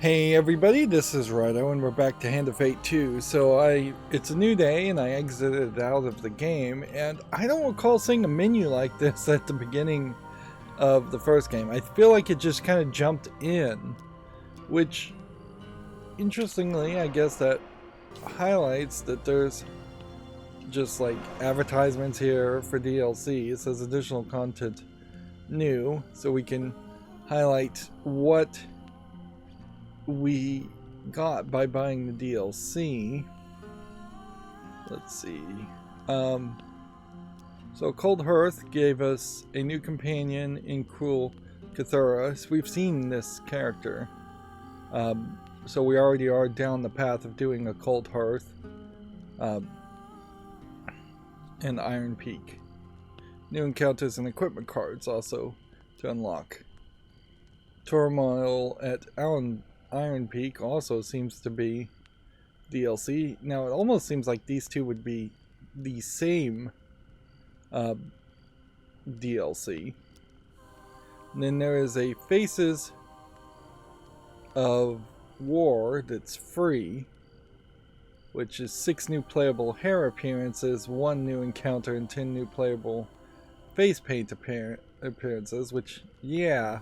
Hey everybody, this is Rydo and we're back to Hand of Fate 2. It's a new day and I exited out of the game and I don't recall seeing a menu like this at the beginning of the first game. I feel like it just kind of jumped in, which interestingly I guess that highlights that there's just like advertisements here for DLC. It says additional content new, so we can highlight what we got by buying the DLC. Let's see. So Cold Hearth gave us a new companion in Cruel Cathura. So we've seen this character. So we already are down the path of doing a Cold Hearth. And Iron Peak. New encounters and equipment cards also to unlock. Turmoil at Iron Peak also seems to be DLC. Now it almost seems like these two would be the same DLC. And then there is a Faces of War that's free, which is 6 new playable hair appearances, 1 new encounter, and 10 new playable face paint appearances, which, yeah,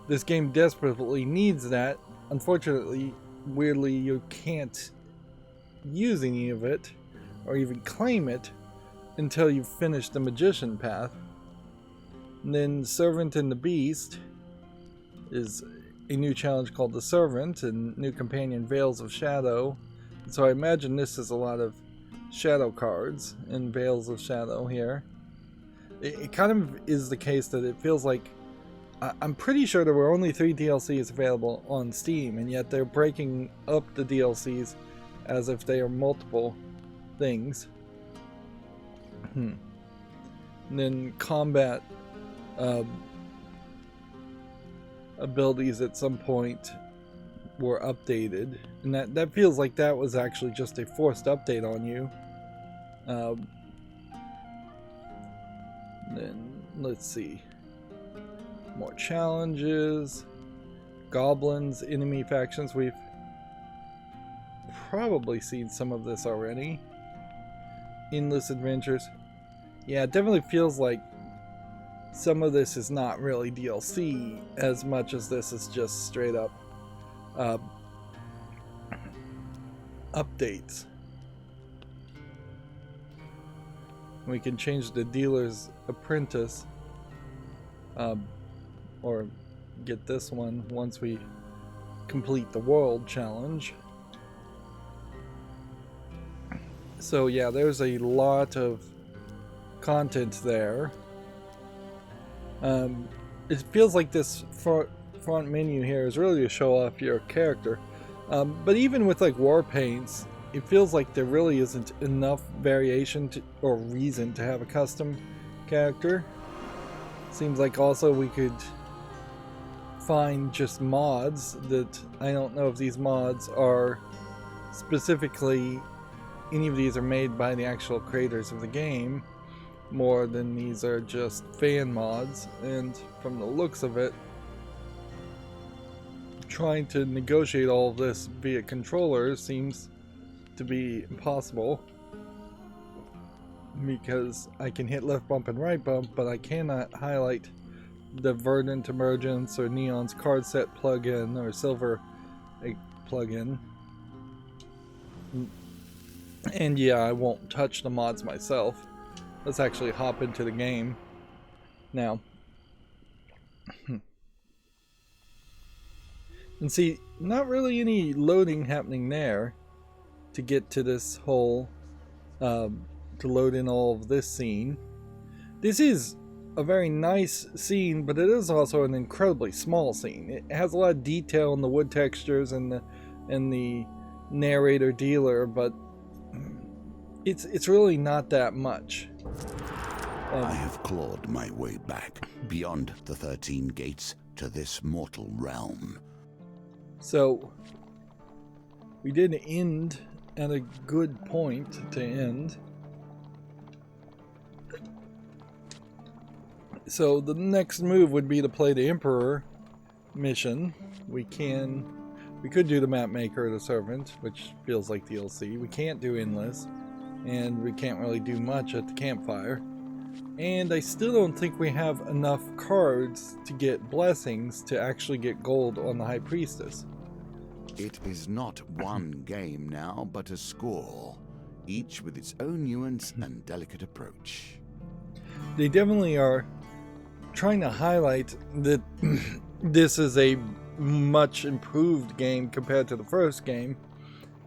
this game desperately needs that. Unfortunately, weirdly, you can't use any of it or even claim it until you finish the Magician path. And then Servant and the Beast is a new challenge called the Servant, and new companion Veils of Shadow. So I imagine this is a lot of shadow cards and Veils of Shadow here. It kind of is the case that it feels like I'm pretty sure there were only 3 DLCs available on Steam, and yet they're breaking up the DLCs as if they are multiple things. And then combat abilities at some point were updated, and that feels like that was actually just a forced update on you. Then let's see. More challenges, goblins, enemy factions. We've probably seen some of this already. Endless adventures. Yeah, it definitely feels like some of this is not really DLC as much as this is just straight up updates. We can change the dealer's apprentice. Or get this one once we complete the world challenge. So yeah, there's a lot of content there. It feels like this front menu here is really to show off your character. But even with like war paints, it feels like there really isn't enough variation or reason to have a custom character. Seems like also we could find just mods that I don't know if these mods are specifically, any of these are made by the actual creators of the game, more than these are just fan mods. And from the looks of it, trying to negotiate all of this via controllers seems to be impossible, because I can hit left bump and right bump, but I cannot highlight the Verdant Emergence or Neon's card set plugin or Silver plugin. And yeah, I won't touch the mods myself. Let's actually hop into the game now. And see, not really any loading happening there to get to this whole to load in all of this scene. This is a very nice scene, but it is also an incredibly small scene. It has a lot of detail in the wood textures and the narrator dealer, but it's really not that much. I have clawed my way back beyond the 13 gates to this mortal realm. So we did end at a good point to end. So the next move would be to play the Emperor mission. We can We could do the map maker or the servant, which feels like DLC. We can't do Enlist, and we can't really do much at the campfire. And I still don't think we have enough cards to get blessings to actually get gold on the High Priestess. It is not one game now, but a score, each with its own nuance and delicate approach. They definitely are trying to highlight that this is a much improved game compared to the first game,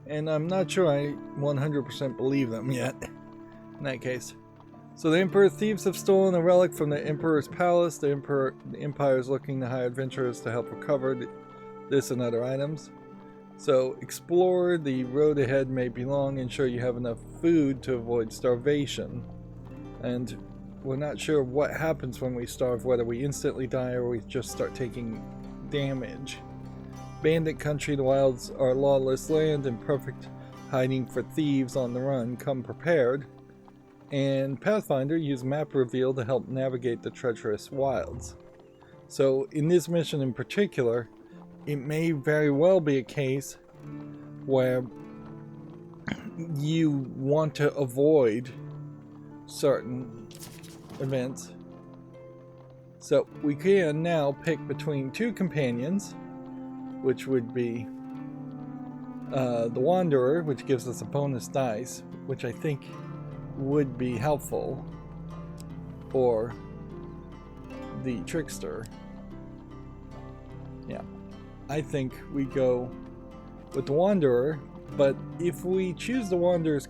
and I'm not sure I 100% believe them yet in that case. So the Emperor's thieves have stolen a relic from the Emperor's palace. The Empire is looking to hire adventurers to help recover this and other items. So explore, the road ahead may be long, ensure you have enough food to avoid starvation. And we're not sure what happens when we starve, whether we instantly die or we just start taking damage. Bandit country, the wilds are lawless land and perfect hiding for thieves on the run. Come prepared. And Pathfinder, use map reveal to help navigate the treacherous wilds. So in this mission in particular, it may very well be a case where you want to avoid certain events. So we can now pick between two companions, which would be the Wanderer, which gives us a bonus dice, which I think would be helpful, or the Trickster. Yeah, I think we go with the Wanderer, but if we choose the Wanderer's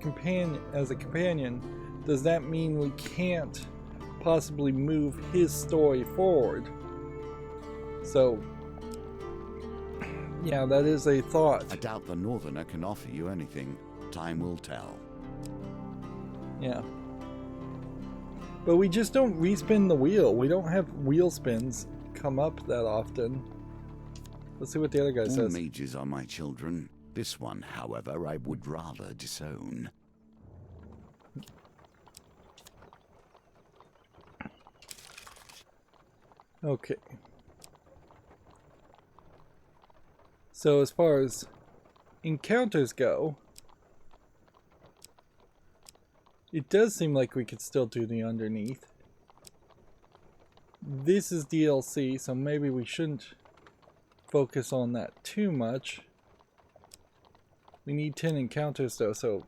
as a companion, does that mean we can't possibly move his story forward? So, yeah, that is a thought. I doubt the Northerner can offer you anything. Time will tell. Yeah. But we just don't respin the wheel. We don't have wheel spins come up that often. Let's see what the other guy says. All mages are my children. This one, however, I would rather disown. Okay. So as far as encounters go, it does seem like we could still do the underneath. This is DLC, so maybe we shouldn't focus on that too much. We need 10 encounters though, so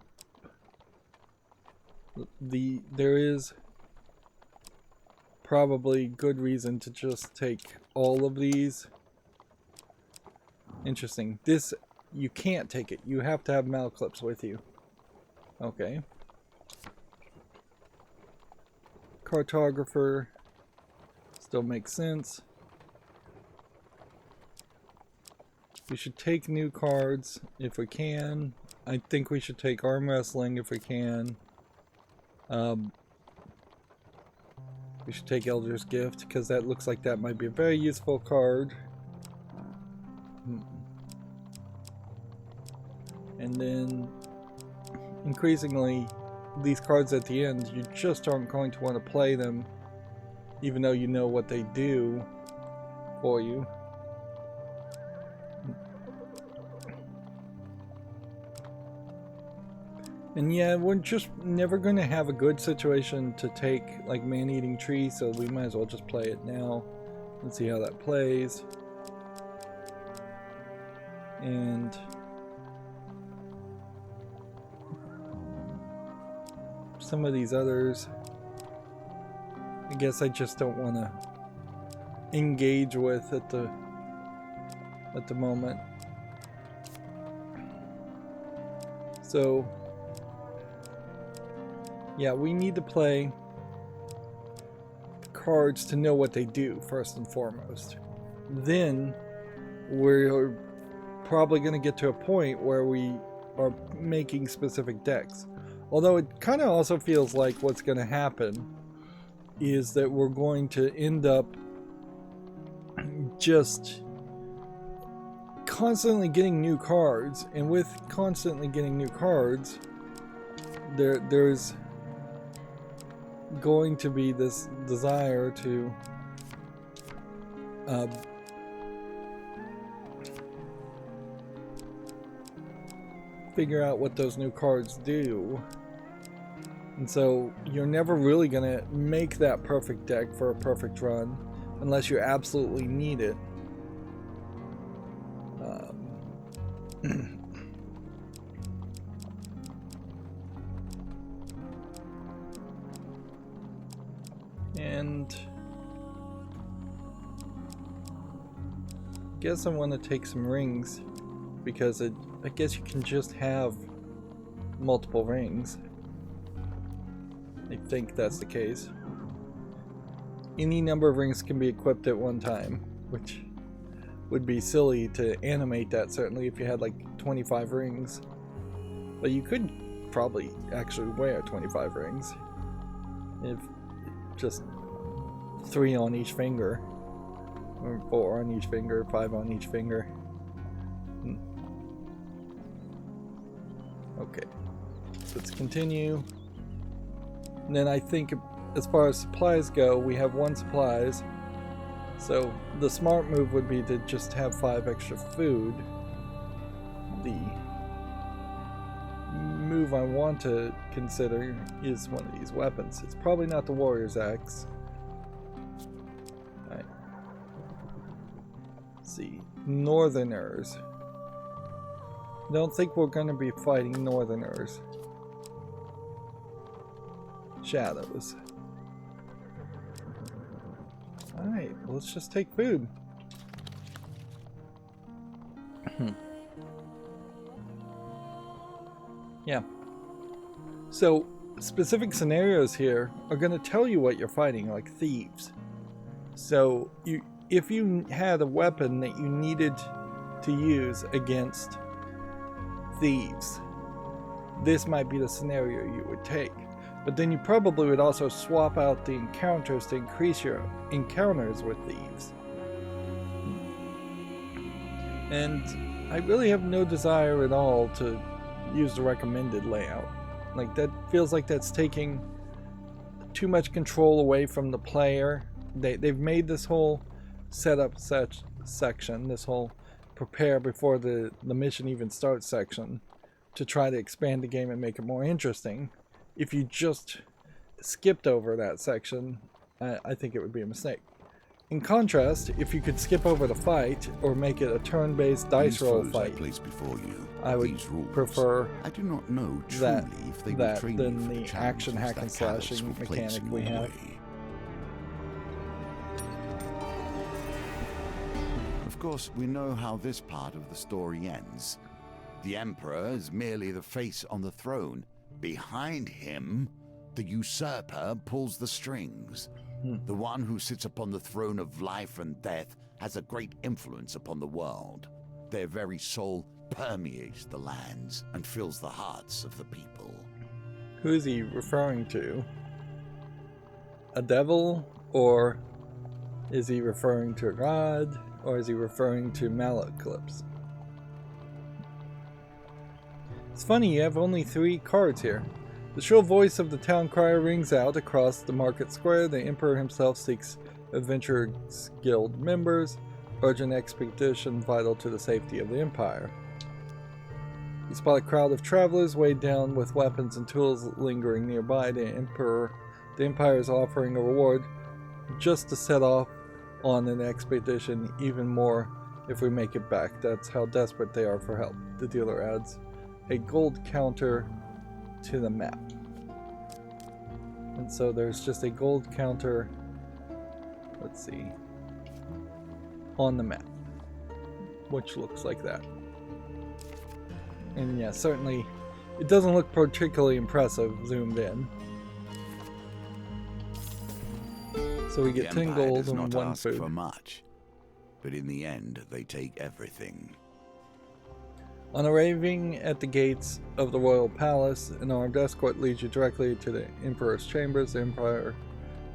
there is probably good reason to just take all of these. Interesting. This, you can't take it. You have to have Malclips with you. Okay. Cartographer still makes sense. We should take new cards if we can. I think we should take arm wrestling if we can. We should take Elder's Gift because that looks like that might be a very useful card. And then increasingly, these cards at the end, you just aren't going to want to play them even though you know what they do for you. And yeah, we're just never going to have a good situation to take like Man-Eating Tree, so we might as well just play it now and see how that plays. And some of these others, I guess I just don't want to engage with at the moment. So yeah, we need to play cards to know what they do first and foremost. Then we're probably going to get to a point where we are making specific decks. Although it kind of also feels like what's going to happen is that we're going to end up just constantly getting new cards, and with constantly getting new cards, there's going to be this desire to figure out what those new cards do. And so you're never really going to make that perfect deck for a perfect run unless you absolutely need it. And I guess I want to take some rings because I guess you can just have multiple rings. I think that's the case. Any number of rings can be equipped at one time, which would be silly to animate that certainly if you had like 25 rings. But you could probably actually wear 25 rings if just 3 on each finger, or 4 on each finger, 5 on each finger. Okay, let's continue. And then I think as far as supplies go, we have 1 supplies. So the smart move would be to just have 5 extra food. The move I want to consider is one of these weapons. It's probably not the warrior's axe. Alright. Let's see. Northerners. Don't think we're going to be fighting northerners. Shadows. Alright, let's just take food. Yeah. So, specific scenarios here are going to tell you what you're fighting, like thieves. So, if you had a weapon that you needed to use against thieves, this might be the scenario you would take. But then you probably would also swap out the encounters to increase your encounters with thieves. And I really have no desire at all to use the recommended layout. Like, that feels like that's taking too much control away from the player. They've made this whole setup section, this whole prepare before the mission even starts section, to try to expand the game and make it more interesting. If you just skipped over that section, I think it would be a mistake. In contrast, if you could skip over the fight or make it a turn-based dice roll fight, I would prefer I do not know that if they will train than you for the action hack and slashing mechanic we have. Of course, we know how this part of the story ends. The Emperor is merely the face on the throne. Behind him, the usurper pulls the strings. The one who sits upon the throne of life and death has a great influence upon the world. Their very soul permeates the lands and fills the hearts of the people. Who is he referring to? A devil? Or is he referring to a god? Or is he referring to Malaclypse? It's funny, you have only 3 cards here. The shrill voice of the town crier rings out across the market square. The Emperor himself seeks Adventurers Guild members, urgent expedition vital to the safety of the Empire. You spot a crowd of travelers weighed down with weapons and tools lingering nearby. The Empire is offering a reward just to set off on an expedition, even more if we make it back. That's how desperate they are for help. The dealer adds a gold counter to the map. And so there's just a gold counter, let's see, on the map, which looks like that. And yeah, certainly it doesn't look particularly impressive zoomed in. So we get 10 gold and 1 food. For much, but in the end they take everything. On arriving at the gates of the royal palace, an armed escort leads you directly to the Emperor's chambers. The Empire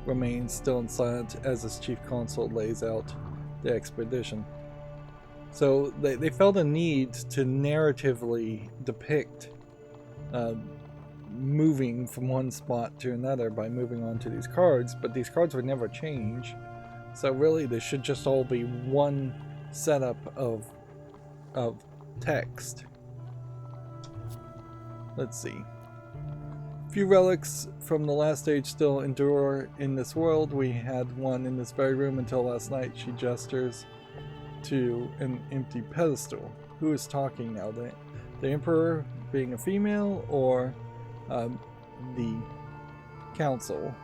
remains still and silent as his chief consort lays out the expedition. So they felt a need to narratively depict moving from one spot to another by moving on to these cards, but these cards would never change. So really, this should just all be one setup of text. Let's see. Few relics from the last age still endure in this world. We had one in this very room until last night. She gestures to an empty pedestal. Who is talking now? The Emperor being a female, or the Council?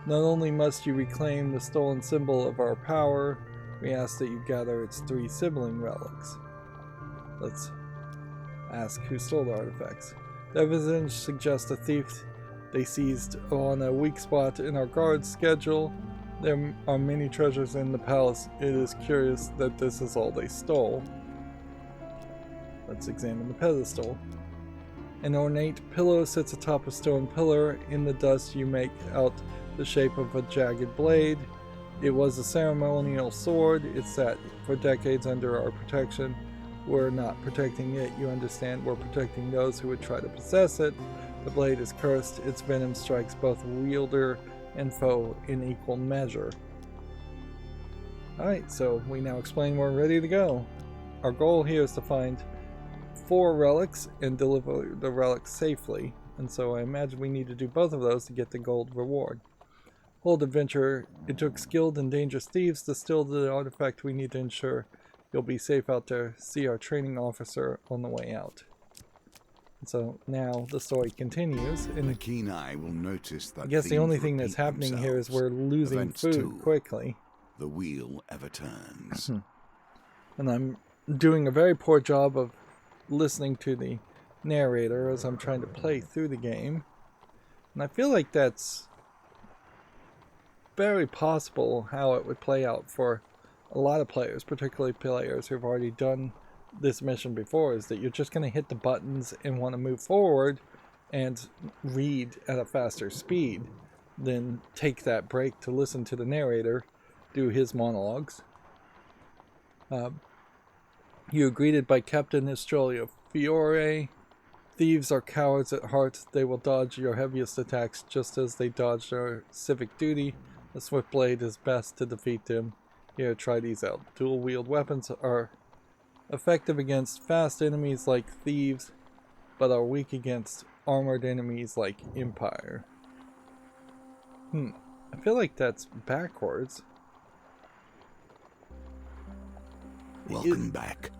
Not only must you reclaim the stolen symbol of our power, we ask that you gather its 3 sibling relics. Let's ask who stole the artifacts. The evidence suggests a thief they seized on a weak spot in our guard's schedule. There are many treasures in the palace. It is curious that this is all they stole. Let's examine the pedestal. An ornate pillow sits atop a stone pillar. In the dust you make out the shape of a jagged blade. It was a ceremonial sword. It sat for decades under our protection. We're not protecting it, you understand. We're protecting those who would try to possess it. The blade is cursed. Its venom strikes both wielder and foe in equal measure. Alright, so we now explain we're ready to go. Our goal here is to find 4 relics and deliver the relics safely. And so I imagine we need to do both of those to get the gold reward. Hold adventure. It took skilled and dangerous thieves to steal the artifact. We need to ensure you'll be safe out there. See our training officer on the way out. And so now the story continues. And the keen eye will notice that I guess the only thing that's happening here is we're losing Events food 2, quickly. The wheel ever turns. And I'm doing a very poor job of listening to the narrator as I'm trying to play through the game. And I feel like that's very possible how it would play out for a lot of players, particularly players who've already done this mission before, is that you're just going to hit the buttons and want to move forward and read at a faster speed than take that break to listen to the narrator do his monologues. You are greeted by Captain Estrella Fiore. Thieves are cowards at heart. They will dodge your heaviest attacks just as they dodged our civic duty. A swift blade is best to defeat them. Here, try these out. Dual-wield weapons are effective against fast enemies like thieves, but are weak against armored enemies like Empire. I feel like that's backwards. Welcome back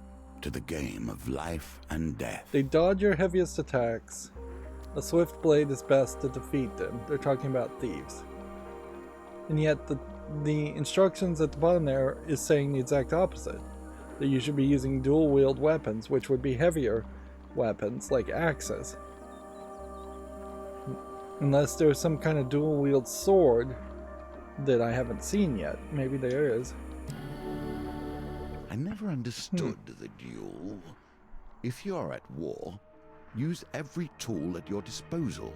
to the game of life and death. They dodge your heaviest attacks. A swift blade is best to defeat them. They're talking about thieves. And yet the instructions at the bottom there is saying the exact opposite. That you should be using dual-wield weapons, which would be heavier weapons like axes. Unless there's some kind of dual-wield sword that I haven't seen yet. Maybe there is. I never understood the duel. If you're at war, use every tool at your disposal.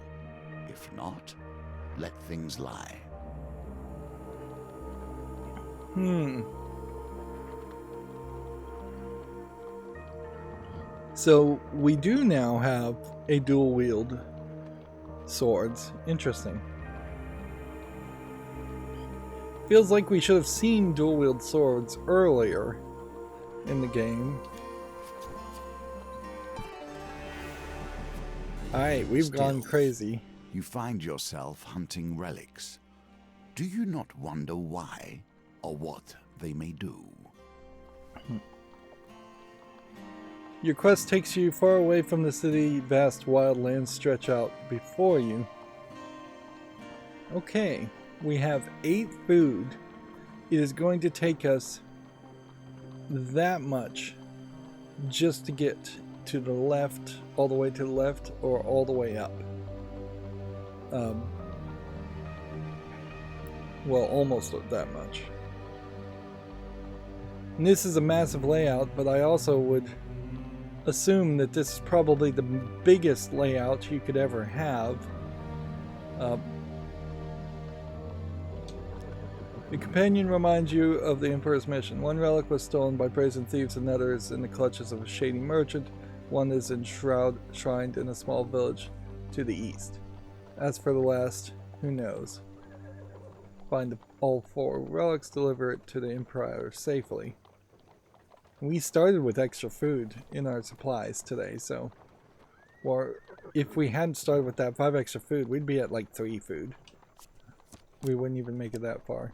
If not, let things lie. So we do now have a dual wield swords. Interesting. Feels like we should have seen dual wield swords earlier in the game. Alright, we've gone crazy. You find yourself hunting relics. Do you not wonder why or what they may do? Your quest takes you far away from the city. Vast wildlands stretch out before you. Okay, we have 8 food. It is going to take us that much just to get to the left, all the way to the left, or all the way up. Well, almost that much. And this is a massive layout, but I also would assume that this is probably the biggest layout you could ever have. The companion reminds you of the Emperor's mission. One relic was stolen by brazen thieves, another is in the clutches of a shady merchant. One is enshrined in a small village to the east. As for the last, who knows? Find all 4 relics, deliver it to the Emperor safely. We started with extra food in our supplies today, so Or if we hadn't started with that 5 extra food, we'd be at like 3 food. We wouldn't even make it that far.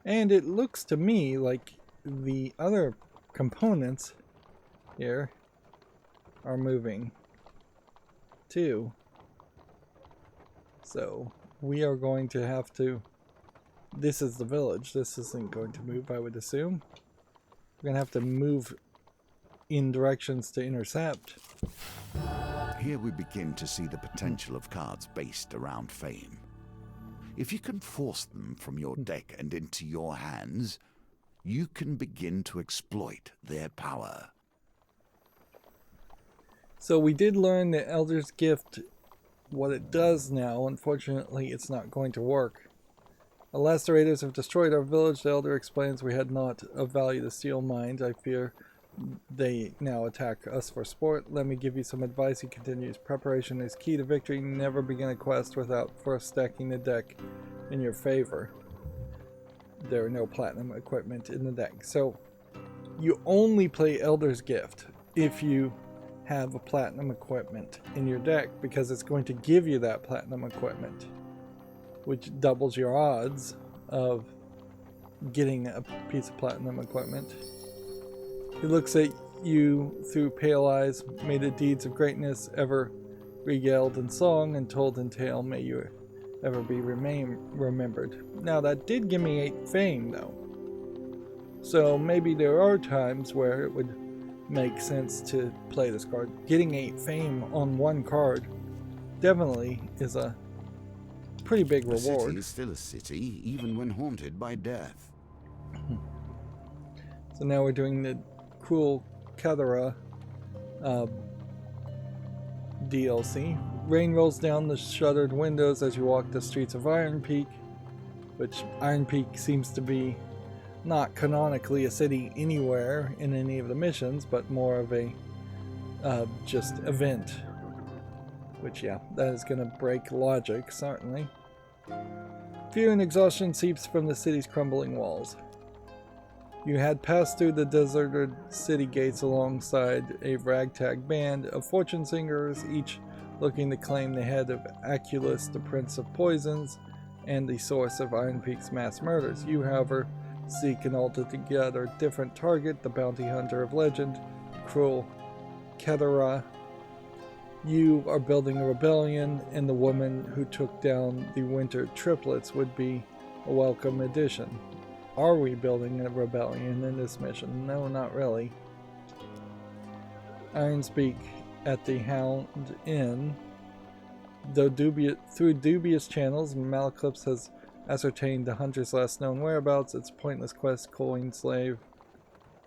And it looks to me like the other components here are moving too. So we are going to have to... This is the village. This isn't going to move, I would assume. We're going to have to move in directions to intercept. Here we begin to see the potential of cards based around fame. If you can force them from your deck and into your hands, you can begin to exploit their power. So we did learn the Elder's Gift, what it does now. Unfortunately, it's not going to work. Unless the raiders have destroyed our village, the Elder explains we had not of value to steal mines. I fear they now attack us for sport. Let me give you some advice, he continues. Preparation is key to victory. Never begin a quest without first stacking the deck in your favor. There are no platinum equipment in the deck. So you only play Elder's Gift if you have a platinum equipment in your deck, because it's going to give you that platinum equipment, which doubles your odds of getting a piece of platinum equipment. He looks at you through pale eyes. May the deeds of greatness ever regaled in song and told in tale, may you ever be remembered. Now that did give me 8 fame though. So maybe there are times where it would make sense to play this card. Getting 8 fame on one card definitely is a pretty big reward. A city is still a city, even when haunted by death. So now we're doing the Cruel Cathara DLC. Rain rolls down the shuttered windows as you walk the streets of Iron Peak, which Iron Peak seems to be not canonically a city anywhere in any of the missions, but more of a just event. Which, yeah, that is going to break logic, certainly. Fear and exhaustion seeps from the city's crumbling walls. You had passed through the deserted city gates alongside a ragtag band of fortune singers, each looking to claim the head of Aculus, the Prince of Poisons, and the source of Iron Peak's mass murders. You, however, seek an altogether different target, the bounty hunter of legend, Cruel Cathara. You are building a rebellion, and the woman who took down the Winter Triplets would be a welcome addition. Are we building a rebellion in this mission? No, not really. Ironspeak at the Hound Inn. Though through dubious channels, Malaclips has ascertained the hunter's last known whereabouts. Its pointless quest, coin slave.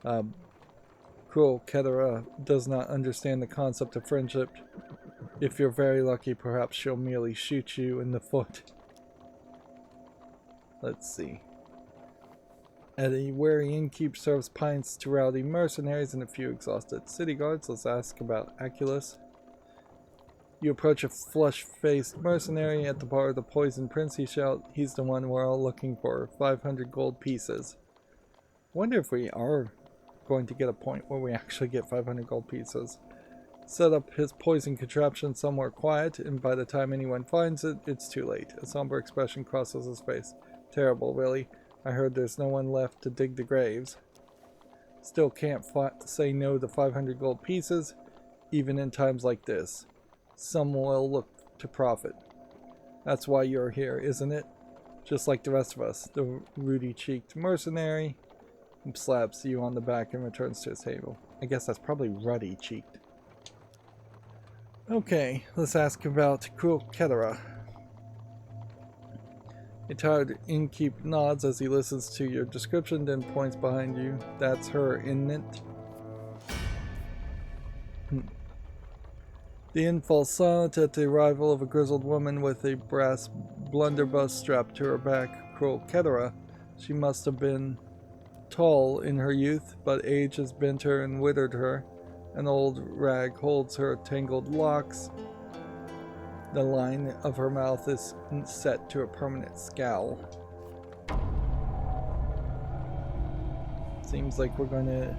Cruel Cathara does not understand the concept of friendship. If you're very lucky, perhaps she'll merely shoot you in the foot. Let's see. At a wary innkeep serves pints to rowdy mercenaries and a few exhausted city guards. Let's ask about Aculus. You approach a flush-faced mercenary at the bar of the Poison Prince. He shouts, he's the one we're all looking for. 500 gold pieces. Wonder if we are going to get a point where we actually get 500 gold pieces. Set up his poison contraption somewhere quiet, and by the time anyone finds it, it's too late. A somber expression crosses his face. Terrible, really. I heard there's no one left to dig the graves. Still can't say no to 500 gold pieces, even in times like this. Some will look to profit. That's why you're here, isn't it? Just like the rest of us. The ruddy-cheeked mercenary slaps you on the back and returns to his table. I guess that's probably ruddy-cheeked. Okay, let's ask about Cruel Cathara. A tired innkeep nods as he listens to your description, then points behind you. That's her, isn't it? The inn falls silent at the arrival of a grizzled woman with a brass blunderbuss strapped to her back. Cruel Cathara. She must have been tall in her youth, but age has bent her and withered her. An old rag holds her tangled locks. The line of her mouth is set to a permanent scowl. Seems like we're going to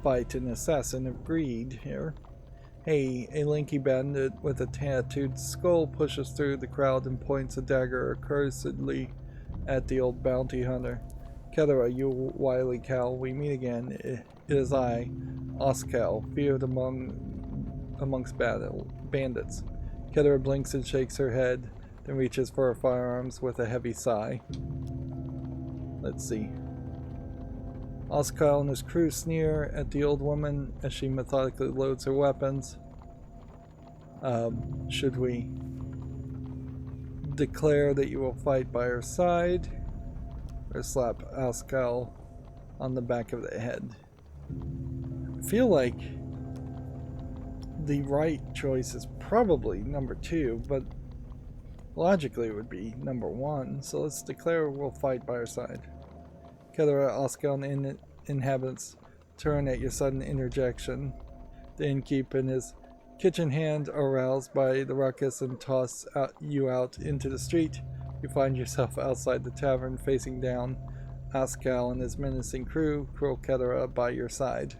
fight an assassin of greed here. Hey, a lanky bandit with a tattooed skull pushes through the crowd and points a dagger accursedly at the old bounty hunter. Kedara, you wily cow, we meet again. It is I, Oskal, feared amongst bandits. Kedara blinks and shakes her head, then reaches for her firearms with a heavy sigh. Let's see. Oskal and his crew sneer at the old woman as she methodically loads her weapons. Should we declare that you will fight by her side, or slap Oskal on the back of the head? I feel like the right choice is probably number 2, but logically it would be number 1, so let's declare we'll fight by her side. Kedara, Oskal, and inhabitants turn at your sudden interjection. The innkeep and his kitchen hand are aroused by the ruckus and toss you out into the street. You find yourself outside the tavern facing down Oskal and his menacing crew, cruel Kedara by your side.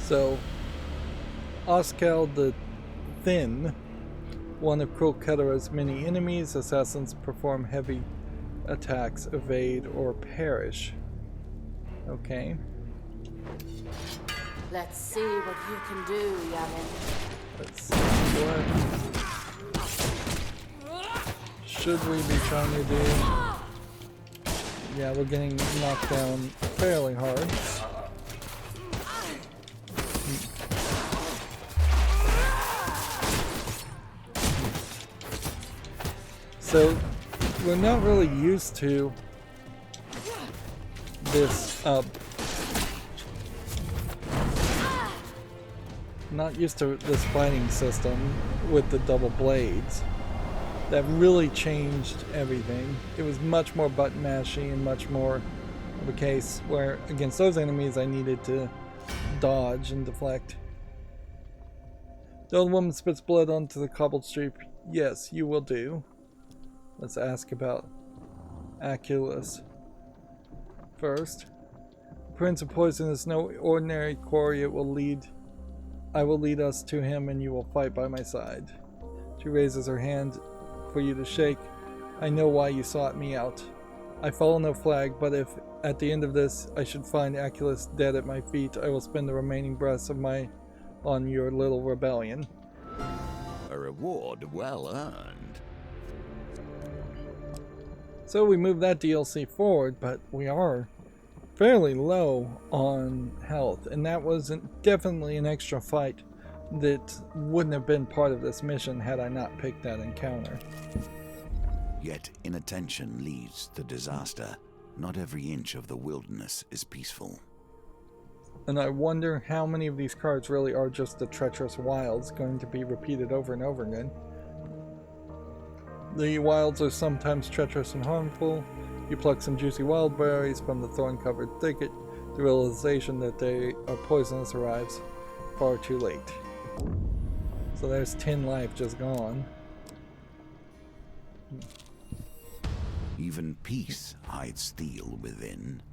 So, Oskal the Thin, one of Cruel Kedara's many enemies. Assassins perform heavy attacks, evade, or perish. Okay. Let's see what you can do, youngin'. Let's see what should we be trying to do. Yeah, we're getting knocked down fairly hard. So, we're not really used to this, not used to this fighting system with the double blades. That really changed everything. It was much more button mashy and much more of a case where against those enemies I needed to dodge and deflect. The old woman spits blood onto the cobbled street. Yes, you will do. Let's ask about Aculus first. The Prince of Poison is no ordinary quarry. I will lead us to him, and you will fight by my side. She raises her hand for you to shake. I know why you sought me out. I follow no flag, but if at the end of this I should find Aculus dead at my feet, I will spend the remaining breaths of on your little rebellion. A reward well earned. So we move that DLC forward, but we are fairly low on health, and that wasn't definitely an extra fight that wouldn't have been part of this mission had I not picked that encounter. Yet inattention leads to disaster. Not every inch of the wilderness is peaceful. And I wonder how many of these cards really are just the treacherous wilds going to be repeated over and over again. The wilds are sometimes treacherous and harmful. You pluck some juicy wild berries from the thorn-covered thicket. The realization that they are poisonous arrives far too late. So there's 10 life just gone. Even peace hides steel within.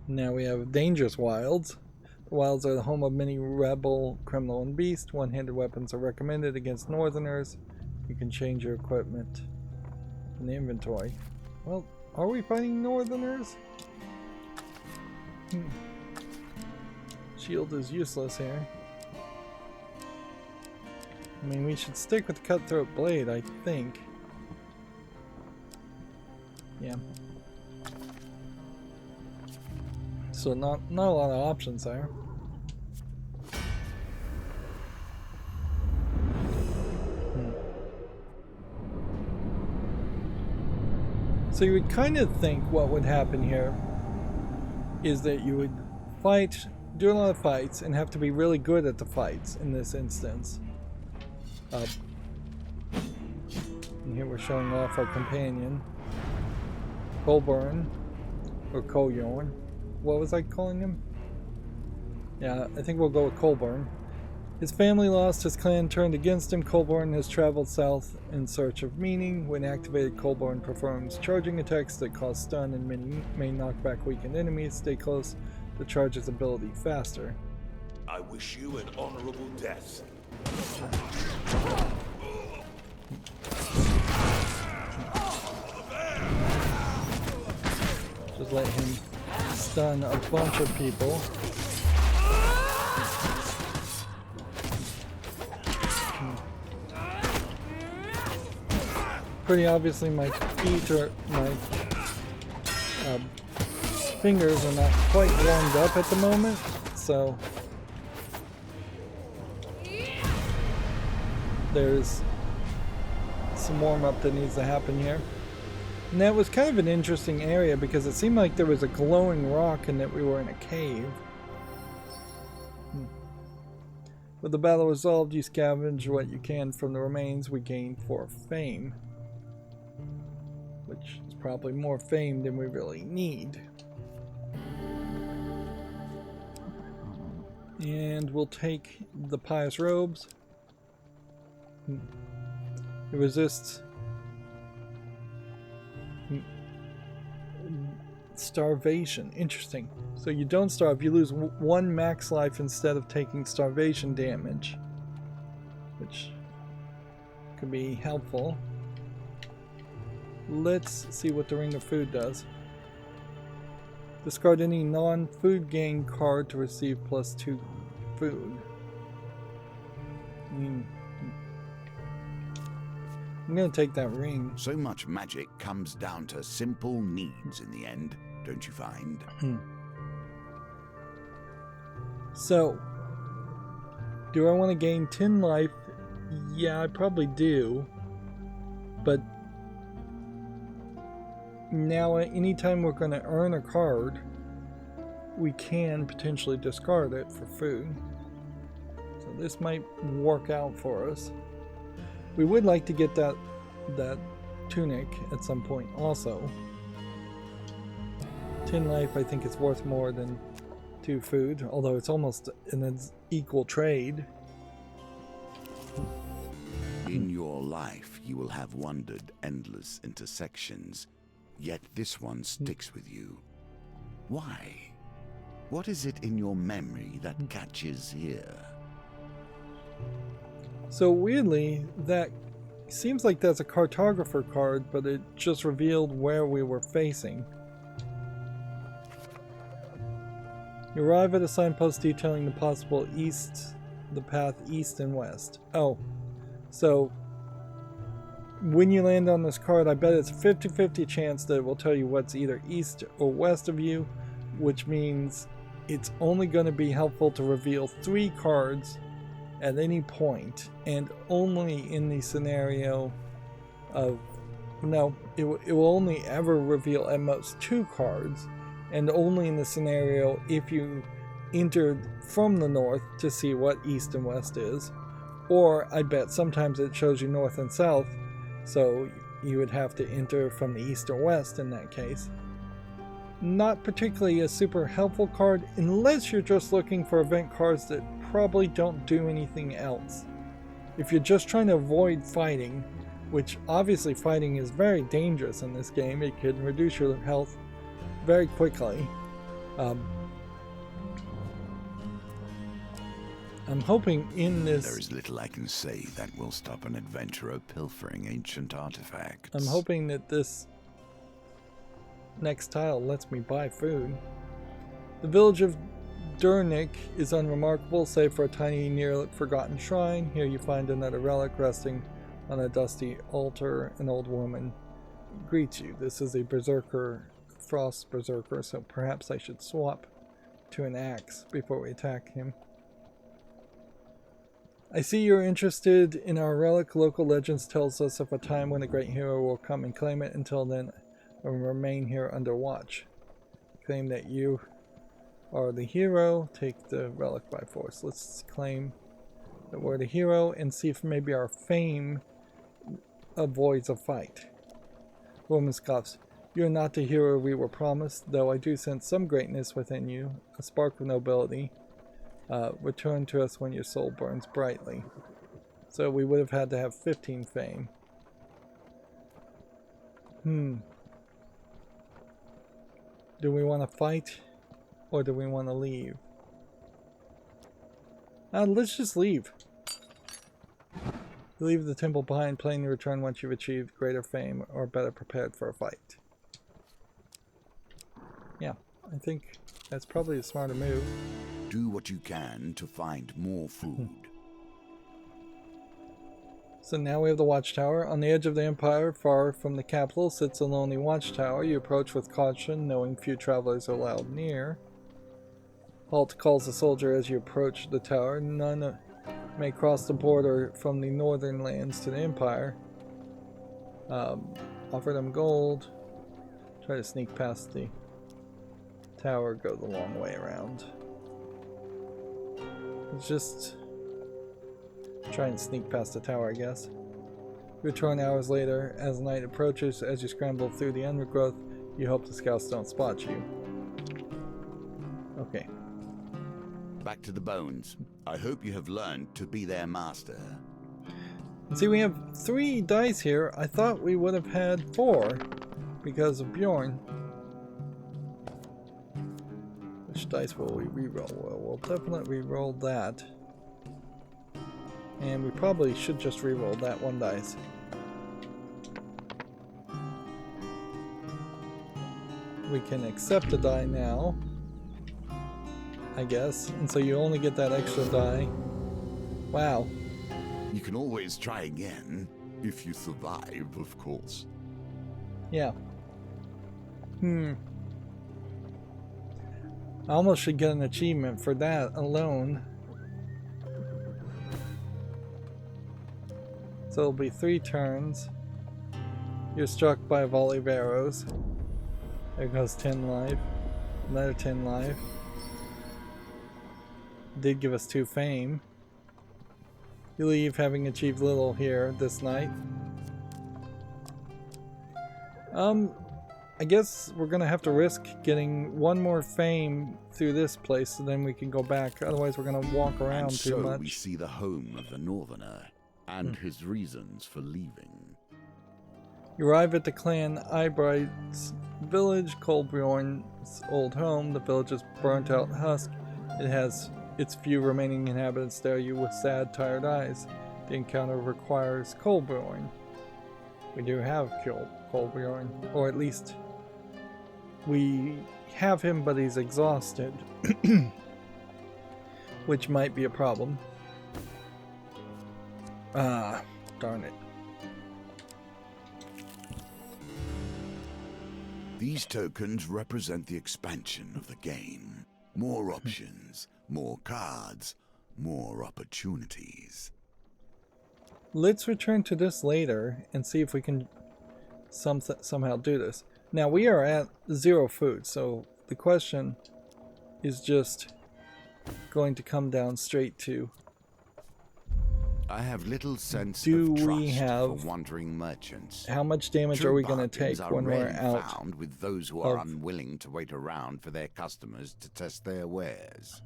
Now we have dangerous wilds. The wilds are the home of many rebel, criminal, and beast. One-handed weapons are recommended against northerners. You can change your equipment in the inventory. Well, are we fighting northerners? Shield is useless here. I mean, we should stick with the cutthroat blade, I think. Yeah. So not a lot of options there. So you would kind of think what would happen here is that you would fight, do a lot of fights, and have to be really good at the fights in this instance. And here we're showing off our companion, Colburn, or Colyorn. What was I calling him? Yeah, I think we'll go with Colburn. His family lost, his clan turned against him. Colburn has traveled south in search of meaning. When activated, Colburn performs charging attacks that cause stun and may knock back weakened enemies. Stay close to charge his ability faster. I wish you an honorable death. Just let him stun a bunch of people. Pretty obviously my feet or my fingers are not quite warmed up at the moment, so there's some warm-up that needs to happen here. And that was kind of an interesting area because it seemed like there was a glowing rock and that we were in a cave. With the battle resolved, you scavenge what you can from the remains we gain for fame. Which is probably more fame than we really need. And we'll take the pious robes. It resists starvation. Interesting. So you don't starve, you lose 1 max life instead of taking starvation damage, which could be helpful. Let's see what the Ring of Food does. Discard any non-food gain card to receive +2 food. I'm gonna take that ring. So much magic comes down to simple needs in the end, don't you find? So, do I want to gain 10 life? Yeah, I probably do. But now, anytime we're going to earn a card, we can potentially discard it for food. So this might work out for us. We would like to get that tunic at some point also. 10 life I think is worth more than 2 food, although it's almost an equal trade. In your life, you will have wandered endless intersections, yet this one sticks with you. Why? What is it in your memory that catches here? So weirdly, that seems like that's a cartographer card, but it just revealed where we were facing. You arrive at a signpost detailing the possible the path east and west. Oh, so when you land on this card, I bet it's a 50-50 chance that it will tell you what's either east or west of you, which means it's only going to be helpful to reveal 3 cards at any point, and only in the scenario of it will only ever reveal at most 2 cards, and only in the scenario if you entered from the north to see what east and west is. Or I bet sometimes it shows you north and south, so you would have to enter from the east or west in that case. Not particularly a super helpful card unless you're just looking for event cards that probably don't do anything else. If you're just trying to avoid fighting, which obviously fighting is very dangerous in this game, it can reduce your health very quickly. I'm hoping in this... There is little I can say that will stop an adventurer pilfering ancient artifacts. I'm hoping that this next tile lets me buy food. The village of Durnick is unremarkable, save for a tiny, near-forgotten shrine. Here you find another relic resting on a dusty altar. An old woman greets you. This is a berserker, frost berserker, so perhaps I should swap to an axe before we attack him. I see you're interested in our relic. Local legends tells us of a time when a great hero will come and claim it. Until then, I will remain here under watch. Claim that you are the hero. Take the relic by force. Let's claim that we're the hero and see if maybe our fame avoids a fight. Woman scoffs. You are not the hero we were promised, though I do sense some greatness within you, a spark of nobility. Return to us when your soul burns brightly. So we would have had to have 15 fame. Do we want to fight or do we want to leave? Let's just leave. Leave the temple behind, planning to return once you've achieved greater fame or better prepared for a fight. Yeah, I think that's probably a smarter move. Do what you can to find more food. So now we have the watchtower. On the edge of the empire, far from the capital, sits a lonely watchtower. You approach with caution, knowing few travelers are allowed near. Halt calls the soldier as you approach the tower. None may cross the border from the northern lands to the empire. Offer them gold. Try to sneak past the tower, go the long way around. It's just try and sneak past the tower, I guess. Return hours later. As night approaches, as you scramble through the undergrowth, you hope the scouts don't spot you. Okay. Back to the bones. I hope you have learned to be their master. See, we have 3 dice here. I thought we would have had 4 because of Bjorn. Which dice will we reroll? Well, we'll definitely reroll that. And we probably should just reroll that 1 dice. We can accept a die now, I guess. And so you only get that extra die. Wow. You can always try again, if you survive, of course. Yeah. I almost should get an achievement for that alone. So it'll be 3 turns. You're struck by a volley of arrows. There goes 10 life. Another 10 life. Did give us 2 fame. You leave having achieved little here this night. I guess we're gonna have to risk getting 1 more fame through this place, so then we can go back. Otherwise, we're gonna walk around And too so much. we see the home of the Northerner and his reasons for leaving. You arrive at the clan Eyebright's village, Colbjorn's old home. The village is burnt out and husk. It has its few remaining inhabitants stare at you with sad, tired eyes. The encounter requires Colbjorn. We do have Colbjorn, or at least we have him, but he's exhausted, which might be a problem. Ah, darn it. These tokens represent the expansion of the game. More options, more cards, more opportunities. Let's return to this later and see if we can somehow do this. Now we are at 0 food, so the question is just going to come down straight to, I have little sense do of trust we have for wandering merchants. how much damage True are we going to bargains take are when we're rarely out found with those who are of- unwilling to wait around for their customers to test their wares.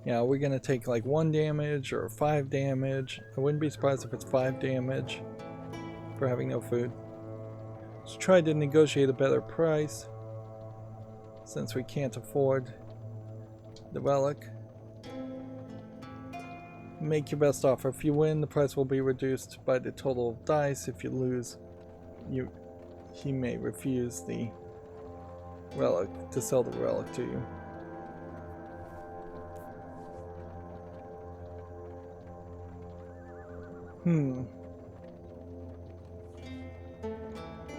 Yeah, are we going to take like 1 damage or 5 damage? I wouldn't be surprised if it's 5 damage for having no food. Let's try to negotiate a better price since we can't afford the relic. Make your best offer. If you win, the price will be reduced by the total of dice. If you lose, he may refuse the relic to sell the relic to you.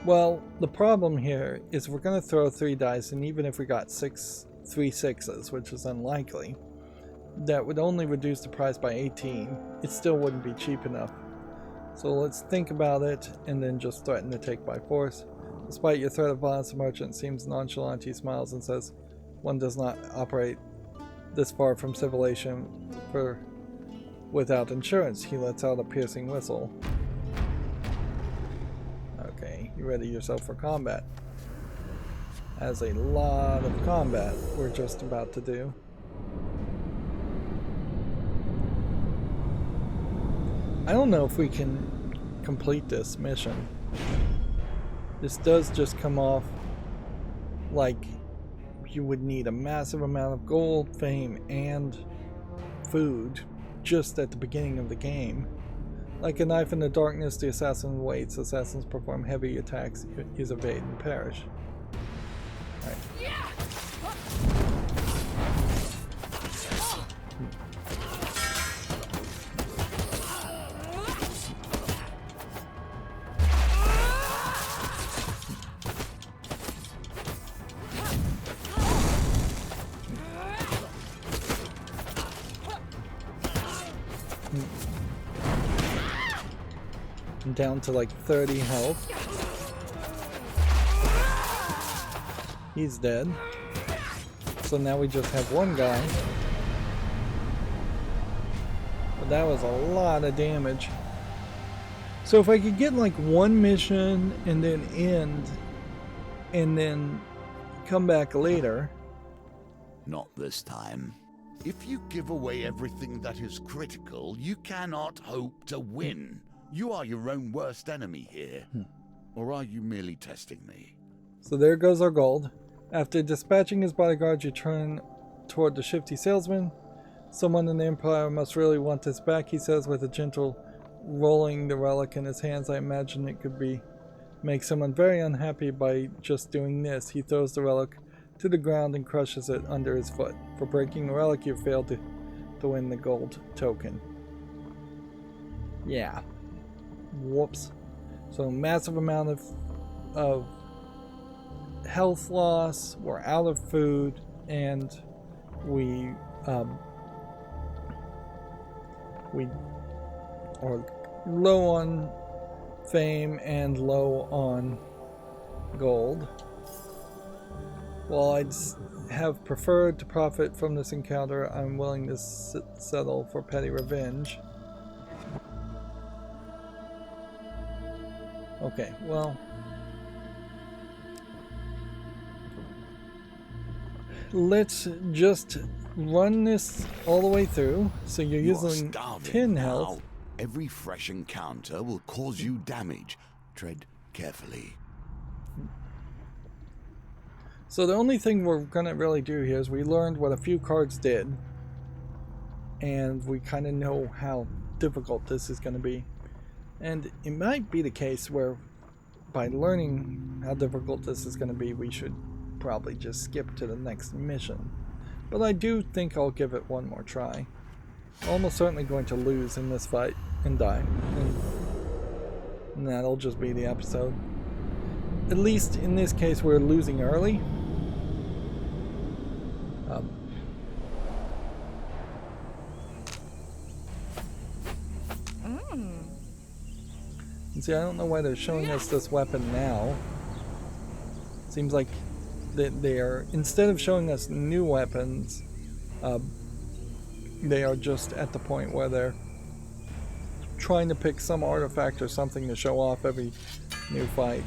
Well, the problem here is we're going to throw 3 dice, and even if we got 3 sixes, which is unlikely, that would only reduce the price by 18. It still wouldn't be cheap enough. So let's think about it, and then just threaten to take by force. Despite your threat of violence, the merchant seems nonchalant. He smiles and says, "One does not operate this far from civilization without insurance." He lets out a piercing whistle. Okay, you ready yourself for combat. That's a lot of combat we're just about to do. I don't know if we can complete this mission. This does just come off like you would need a massive amount of gold, fame, and food just at the beginning of the game. Like a knife in the darkness, the assassin waits. Assassins perform heavy attacks, is evade, and perish. Right. I'm down to like 30 health. He's dead. So now we just have one guy. But that was a lot of damage. So if I could get like one mission and then end and then come back later. Not this time. If you give away everything that is critical, you cannot hope to win. You are your own worst enemy here. Or are you merely testing me? So there goes our gold. After dispatching his bodyguards, you turn toward the shifty salesman. Someone in the Empire must really want this back, he says with a gentle rolling the relic in his hands. I imagine it could make someone very unhappy by just doing this. He throws the relic to the ground and crushes it under his foot. For breaking the relic, you failed to win the gold token. Yeah. Whoops. So massive amount of health loss. We're out of food, and we are low on fame and low on gold. While I'd have preferred to profit from this encounter, I'm willing to settle for petty revenge. Okay, well, let's just run this all the way through. So you're using 10 health. Now. Every fresh encounter will cause you damage. Tread carefully. So the only thing we're gonna really do here is we learned what a few cards did, and we kind of know how difficult this is gonna be. And it might be the case where by learning how difficult this is going to be, we should probably just skip to the next mission. But I do think I'll give it one more try. I'm almost certainly going to lose in this fight and die. And that'll just be the episode. At least in this case we're losing early. See, I don't know why they're showing us this weapon now. Seems like they are, instead of showing us new weapons, they are just at the point where they're trying to pick some artifact or something to show off every new fight.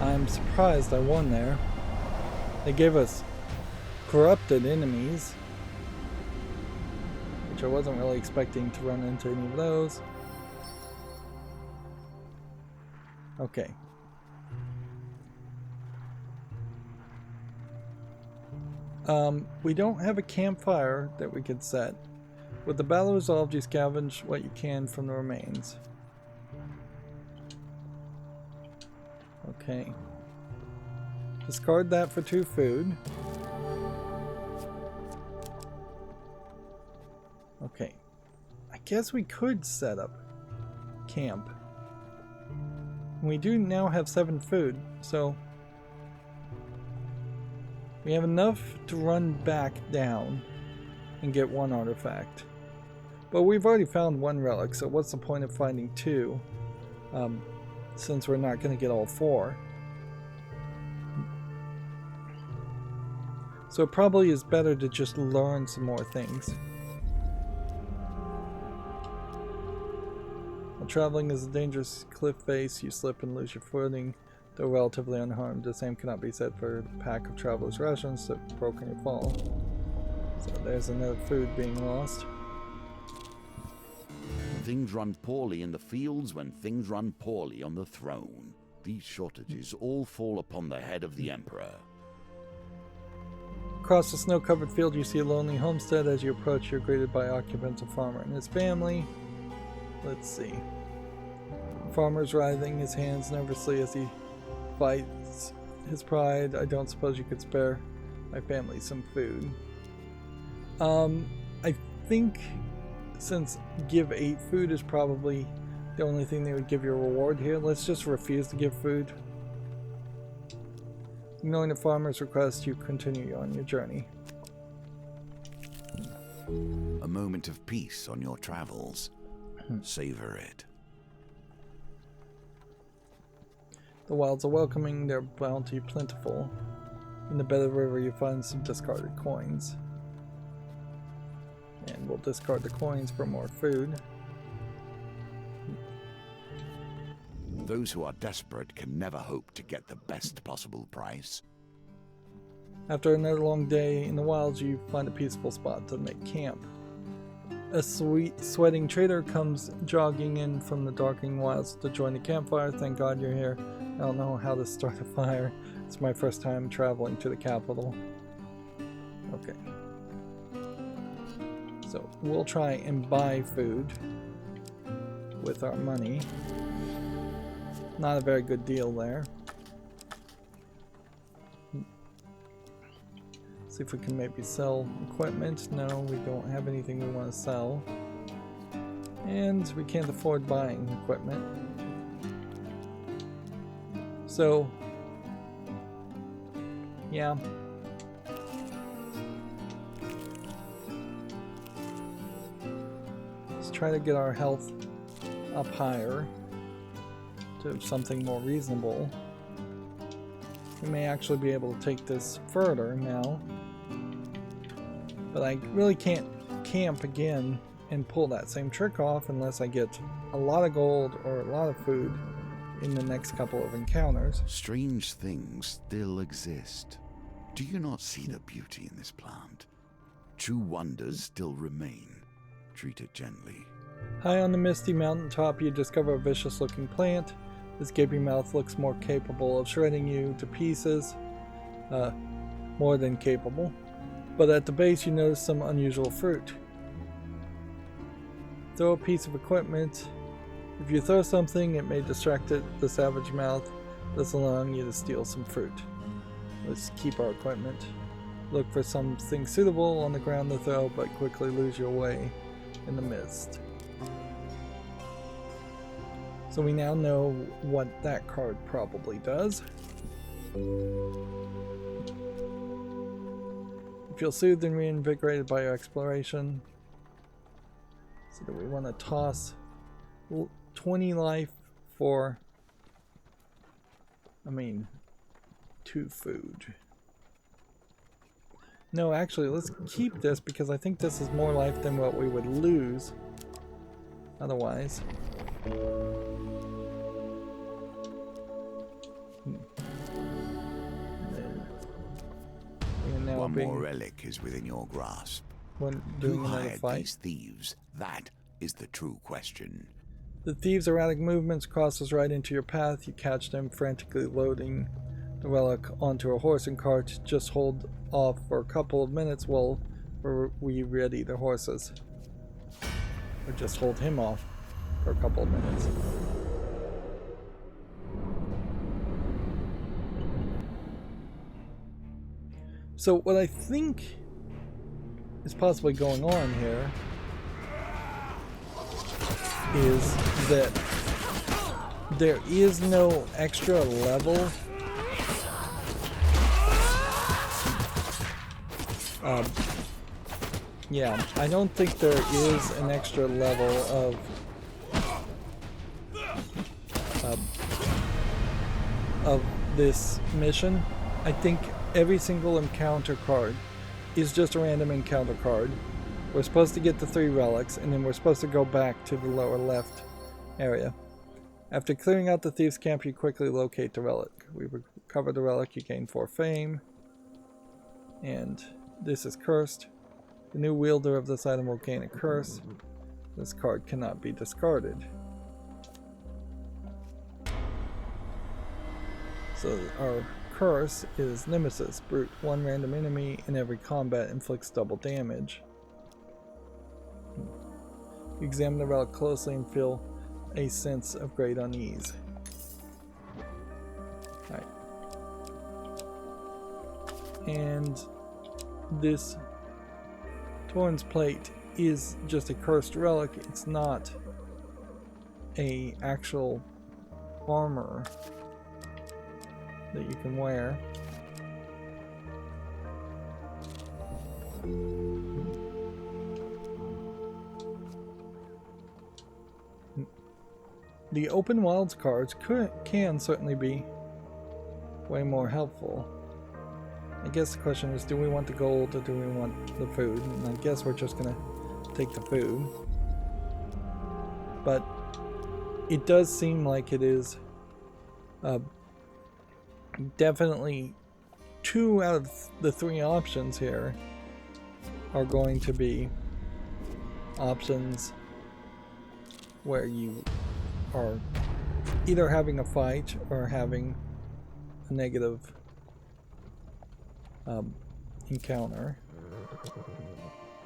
I'm surprised I won there. They gave us corrupted enemies, which I wasn't really expecting to run into any of those. Okay. We don't have a campfire that we could set. With the battle resolved, you scavenge what you can from the remains. Okay. Discard that for 2 food. Okay. I guess we could set up camp. We do now have 7 food, so We have enough to run back down and get one artifact. But we've already found one relic, so what's the point of finding two? Since we're not going to get all four. So it probably is better to just learn some more things. While traveling is a dangerous cliff face, you slip and lose your footing. Though relatively unharmed, the same cannot be said for a pack of traveler's rations that broke in your fall. So there's another food being lost. Things run poorly in the fields when things run poorly on the throne. These shortages all fall upon the head of the Emperor. Across the snow-covered field you see a lonely homestead. As you approach, you're greeted by occupants, a farmer and his family. Let's see. The farmer's writhing his hands nervously as he fights his pride. I don't suppose you could spare my family some food. I think since give 8 food is probably the only thing they would give you a reward here, let's just refuse to give food. Ignoring the farmer's request, you continue on your journey. A moment of peace on your travels. Savor it. The wilds are welcoming, their bounty plentiful. In the bed of the river you find some discarded coins. And we'll discard the coins for more food. Those who are desperate can never hope to get the best possible price. After another long day in the wilds, you find a peaceful spot to make camp. A sweating trader comes jogging in from the darkening wilds to join the campfire. Thank God you're here. I don't know how to start a fire. It's my first time traveling to the capital. Okay. So we'll try and buy food with our money. Not a very good deal there. See if we can maybe sell equipment. No, we don't have anything we want to sell. And we can't afford buying equipment. So, yeah. Let's try to get our health up higher to something more reasonable. We may actually be able to take this further now. But I really can't camp again and pull that same trick off unless I get a lot of gold or a lot of food in the next couple of encounters. Strange things still exist. Do you not see the beauty in this plant? True wonders still remain. Treat it gently. High on the misty mountaintop, you discover a vicious-looking plant. Its gaping mouth looks more capable of shredding you to pieces. More than capable. But at the base, you notice some unusual fruit. Throw a piece of equipment. If you throw something, it may distract the savage mouth, thus allowing you to steal some fruit. Let's keep our equipment. Look for something suitable on the ground to throw, but quickly lose your way in the mist. So we now know what that card probably does. You feel soothed and reinvigorated by your exploration. So do we want to toss 20 life for, 2 food. No, actually, let's keep this because I think this is more life than what we would lose otherwise. One more relic is within your grasp. When Who doing another hired fight. these thieves? That is the true question. The thieves' erratic movements crosses right into your path. You catch them frantically loading the relic onto a horse and cart. Just hold off for a couple of minutes while we ready the horses. Or just hold him off for a couple of minutes. So what I think is possibly going on here is that there is no extra level Yeah, I don't think there is an extra level of this mission. I think every single encounter card is just a random encounter card. We're supposed to get the 3 relics, and then we're supposed to go back to the lower left area. After clearing out the Thieves' Camp, you quickly locate the relic. We recover the relic, you gain 4 fame. And this is cursed. The new wielder of this item will gain a curse. This card cannot be discarded. So our curse is Nemesis. Brute. 1 random enemy in every combat inflicts double damage. Examine the relic closely and feel a sense of great unease. Alright. And this Torrens plate is just a cursed relic. It's not a actual armor that you can wear. The open wilds cards can certainly be way more helpful. I guess the question is, do we want the gold or do we want the food? And I guess we're just gonna take the food. But it does seem like it is definitely 2 out of the 3 options here are going to be options where you are either having a fight or having a negative encounter.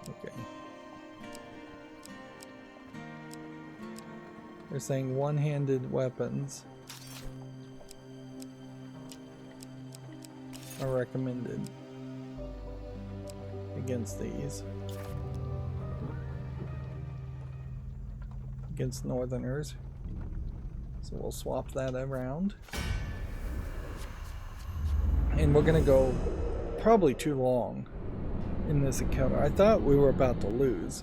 Okay. They're saying one-handed weapons are recommended against these. Against northerners. So we'll swap that around. And we're gonna go probably too long in this encounter. I thought we were about to lose,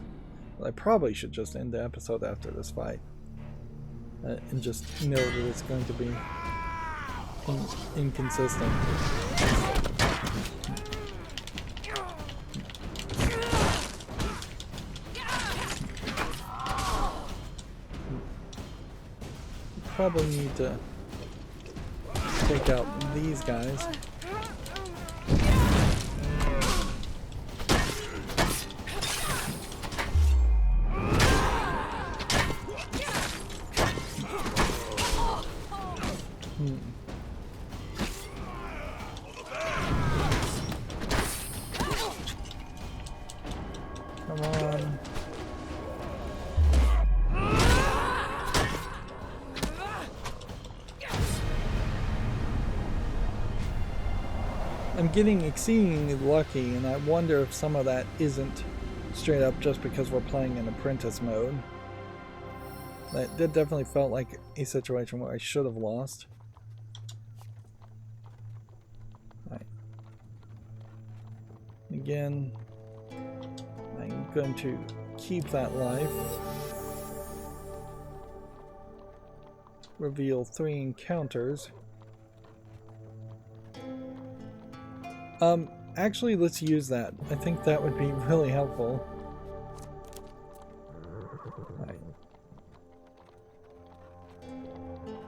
but I probably should just end the episode after this fight. And just know that it's going to be inconsistent. Probably need to take out these guys. Come on. I'm getting exceedingly lucky, and I wonder if some of that isn't straight up just because we're playing in apprentice mode. That definitely felt like a situation where I should have lost. Right. Again, I'm going to keep that life. Reveal 3 encounters. Actually, let's use that. I think that would be really helpful. Right.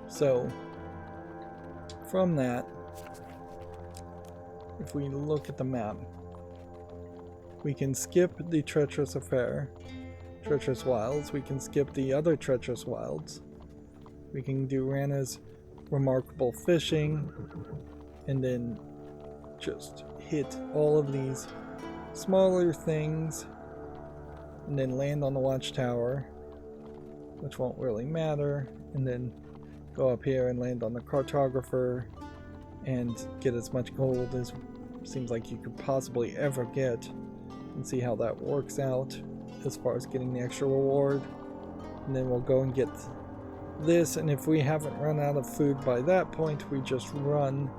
So, from that, if we look at the map, we can skip the Treacherous Affair, Treacherous Wilds. We can skip the other Treacherous Wilds. We can do Rana's Remarkable Fishing, and then just hit all of these smaller things, and then land on the watchtower, which won't really matter, and then go up here and land on the cartographer and get as much gold as seems like you could possibly ever get, and see how that works out as far as getting the extra reward. And then we'll go and get this, and if we haven't run out of food by that point, we just run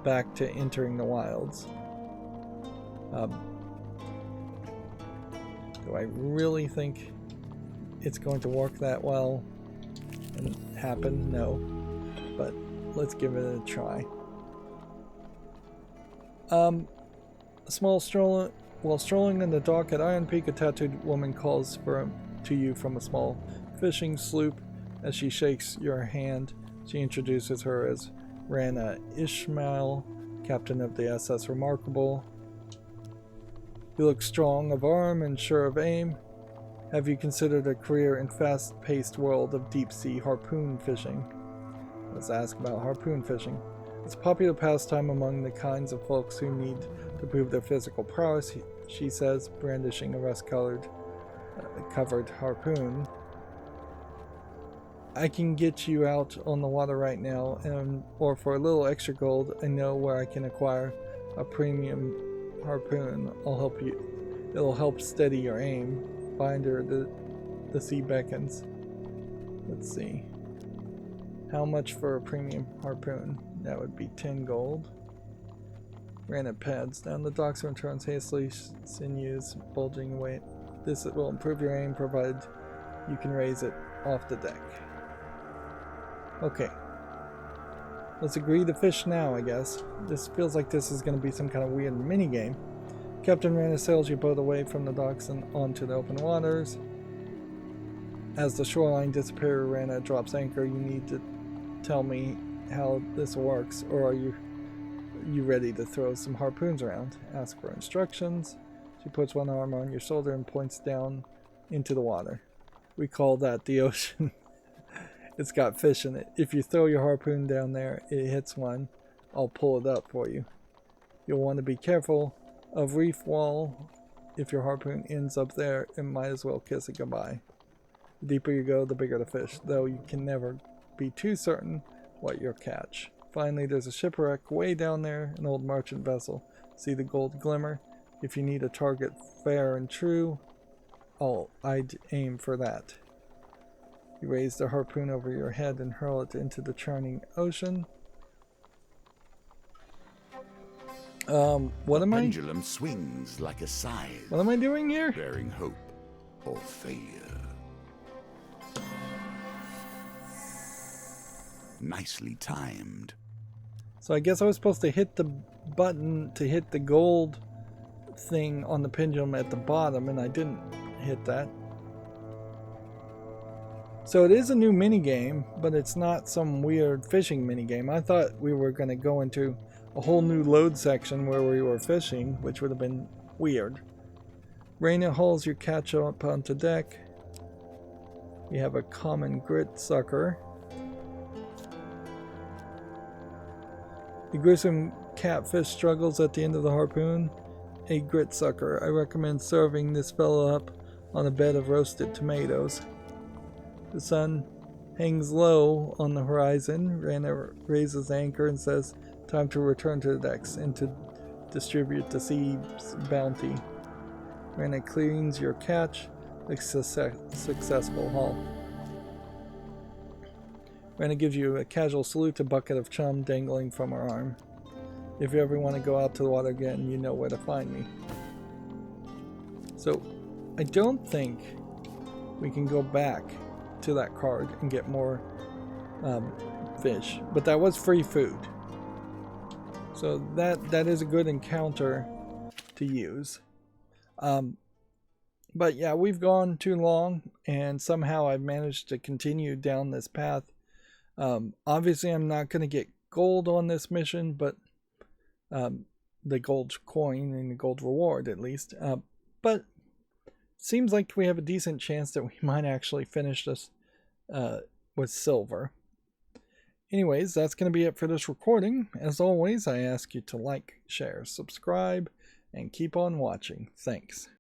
back to entering the wilds. Do I really think it's going to work that well and happen? No. But let's give it a try. While strolling in the dock at Iron Peak, a tattooed woman calls to you from a small fishing sloop. As she shakes your hand, she introduces her as Rana Ishmael, captain of the SS Remarkable. You look strong of arm and sure of aim. Have you considered a career in fast-paced world of deep-sea harpoon fishing? Let's ask about harpoon fishing. It's a popular pastime among the kinds of folks who need to prove their physical prowess, she says, brandishing a rust-covered harpoon. I can get you out on the water right now, or for a little extra gold, I know where I can acquire a premium harpoon. I'll help you. It'll help steady your aim. Binder, the sea beckons. Let's see. How much for a premium harpoon? That would be 10 gold. Granite pads. Down the docks and returns hastily, sinews bulging away. This will improve your aim, provided you can raise it off the deck. Okay. Let's agree to fish now, I guess. This feels like this is going to be some kind of weird mini-game. Captain Rana sails your boat away from the docks and onto the open waters. As the shoreline disappears, Rana drops anchor. You need to tell me how this works, or are you ready to throw some harpoons around? Ask for instructions. She puts one arm on your shoulder and points down into the water. We call that the ocean. It's got fish in it. If you throw your harpoon down there, it hits one. I'll pull it up for you. You'll want to be careful of reef wall. If your harpoon ends up there, it might as well kiss it goodbye. The deeper you go, the bigger the fish, though you can never be too certain what you'll catch. Finally, there's a shipwreck way down there, an old merchant vessel. See the gold glimmer? If you need a target fair and true, I'd aim for that. You raise the harpoon over your head and hurl it into the churning ocean. What am I? Pendulum swings like a scythe. What am I doing here? Bearing hope or failure. Nicely timed. So I guess I was supposed to hit the button to hit the gold thing on the pendulum at the bottom, and I didn't hit that. So it is a new minigame, but it's not some weird fishing minigame. I thought we were going to go into a whole new load section where we were fishing, which would have been weird. Rana hauls your catch up onto deck. You have a common grit sucker. The gruesome catfish struggles at the end of the harpoon. A grit sucker. I recommend serving this fellow up on a bed of roasted tomatoes. The sun hangs low on the horizon. Rana raises anchor and says, time to return to the decks and to distribute the sea's bounty. Rana cleans your catch. A successful haul. Rana gives you a casual salute, a bucket of chum dangling from her arm. If you ever want to go out to the water again, you know where to find me. So, I don't think we can go back to that card and get more fish, but that was free food. So that is a good encounter to use. But yeah, we've gone too long, and somehow I've managed to continue down this path. Obviously, I'm not going to get gold on this mission, but the gold coin and the gold reward at least. But seems like we have a decent chance that we might actually finish this with silver. Anyways, that's going to be it for this recording. As always, I ask you to like, share, subscribe, and keep on watching. Thanks.